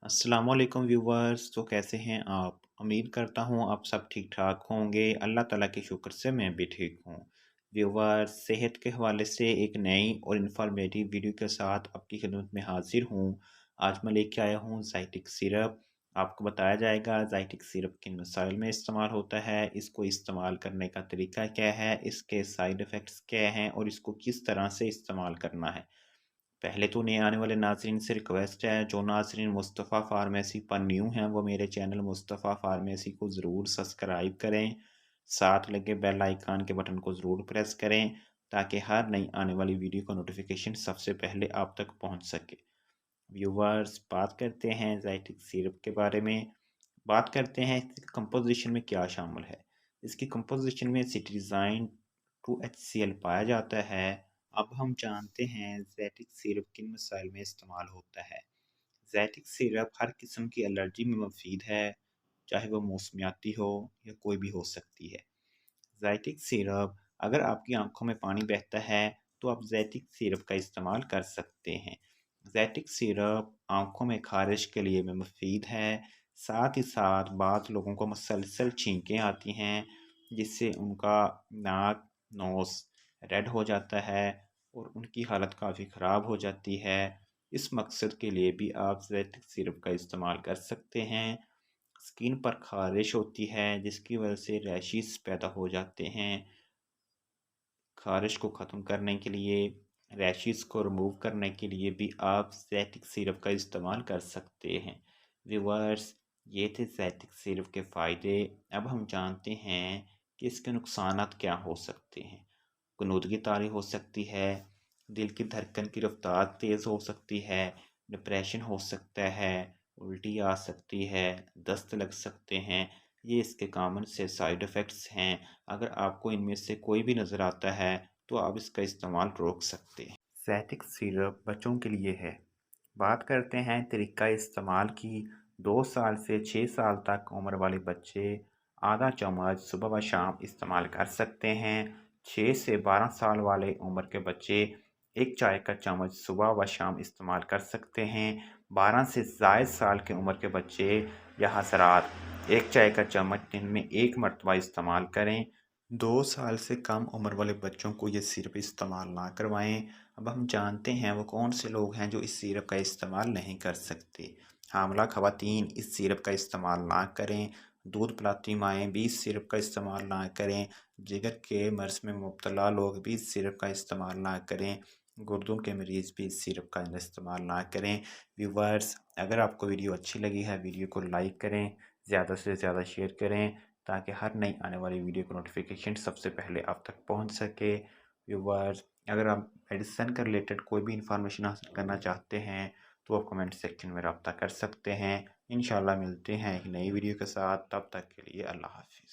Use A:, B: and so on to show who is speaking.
A: अस्सलाम वालेकुम व्यूवर्स। तो कैसे हैं आप? उम्मीद करता हूँ आप सब ठीक ठाक होंगे। अल्लाह ताला के शुक्र से मैं भी ठीक हूँ। व्यूवर्स, सेहत के हवाले से एक नई और इन्फॉर्मेटिव वीडियो के साथ आपकी खिदमत में हाजिर हूँ। आज मैं लेके आया हूँ ज़ाइटिक सिरप। आपको बताया जाएगा ज़ाइटिक सिरप किन मसाइल में इस्तेमाल होता है, इसको इस्तेमाल करने का तरीका क्या है, इसके साइड इफ़ेक्ट्स क्या हैं और इसको किस तरह से इस्तेमाल करना है। पहले तो नए आने वाले नाज़रीन से रिक्वेस्ट है, जो नाज़रीन मुस्तफ़ा फ़ार्मेसी पर न्यू हैं वो मेरे चैनल मुस्तफ़ा फ़ार्मेसी को ज़रूर सब्सक्राइब करें। साथ लगे बेल आइकन के बटन को ज़रूर प्रेस करें ताकि हर नई आने वाली वीडियो का नोटिफिकेशन सबसे पहले आप तक पहुंच सके। व्यूवर्स, बात करते हैं ज़ाइटिक सिरप के बारे में। बात करते हैं इसकी कंपोजिशन में क्या शामिल है। इसकी कंपोजिशन में सिट्रीज़ाइन 2HCl पाया जाता है। अब हम जानते हैं ज़ैटिक सिरप किन मसाइल में इस्तेमाल होता है। ज़ैटिक सिरप हर किस्म की एलर्जी में मुफीद है, चाहे वो मौसमियाती हो या कोई भी हो सकती है। ज़ैटिक सिरप, अगर आपकी आंखों में पानी बहता है तो आप ज़ैटिक सिरप का इस्तेमाल कर सकते हैं। ज़ैटिक सिरप आंखों में खारिश के लिए भी मुफीद है। साथ ही साथ बाद लोगों को मुसलसल छींकें आती हैं जिससे उनका नाक, नोज़ रेड हो जाता है और उनकी हालत काफ़ी ख़राब हो जाती है। इस मकसद के लिए भी आप ज़ैटिक सिरप का इस्तेमाल कर सकते हैं। स्किन पर ख़ारिश होती है जिसकी वजह से रैशेस पैदा हो जाते हैं। ख़ारिश को ख़त्म करने के लिए, रैशेस को रिमूव करने के लिए भी आप ज़ैटिक सिरप का इस्तेमाल कर सकते हैं। व्यूअर्स, ये थे ज़ैटिक सिरप के फ़ायदे। अब हम जानते हैं कि इसके नुकसानात क्या हो सकते हैं। ग़ुनूदगी तारी हो सकती है, दिल की धड़कन की रफ्तार तेज़ हो सकती है, डिप्रेशन हो सकता है, उल्टी आ सकती है, दस्त लग सकते हैं। ये इसके कॉमन से साइड इफ़ेक्ट्स हैं। अगर आपको इनमें से कोई भी नज़र आता है तो आप इसका इस्तेमाल रोक सकते हैं। ज़ैटिक सिरप बच्चों के लिए है। बात करते हैं तरीका इस्तेमाल की। 2 साल से 6 साल तक उम्र वाले बच्चे आधा चम्मच सुबह व शाम इस्तेमाल कर सकते हैं। 6 से 12 साल वाले उम्र के बच्चे एक चाय का चम्मच सुबह व शाम इस्तेमाल कर सकते हैं। 12 से ज़ायद साल की उम्र के बच्चे या हज़रात एक चाय का चम्मच दिन में 1 मरतबा इस्तेमाल करें। 2 साल से कम उम्र वाले बच्चों को ये सिरप इस्तेमाल ना करवाएं। अब हम जानते हैं वो कौन से लोग हैं जो इस सिरप का इस्तेमाल नहीं कर सकते। हामिला ख़वातीन इस सिरप का इस्तेमाल ना करें। दूध पिलाती माएँ भी इस सिरप का इस्तेमाल ना करें। जिगर के मर्ज़ में मुब्तला लोग भी इस सिरप का इस्तेमाल ना करें। गुर्दों के मरीज़ भी इस सिरप का इस्तेमाल ना करें। व्यूवर्स, अगर आपको वीडियो अच्छी लगी है, वीडियो को लाइक करें, ज़्यादा से ज़्यादा शेयर करें ताकि हर नई आने वाली वीडियो का नोटिफिकेशन सबसे पहले आप तक पहुंच सके। व्यूवर्स, अगर आप मेडिसिन के रिलेटेड कोई भी इंफॉर्मेशन हासिल करना चाहते हैं तो आप कमेंट सेक्शन में रब्ता कर सकते हैं। इंशाल्लाह मिलते हैं एक नई वीडियो के साथ। तब तक के लिए अल्लाह हाफ़िज़।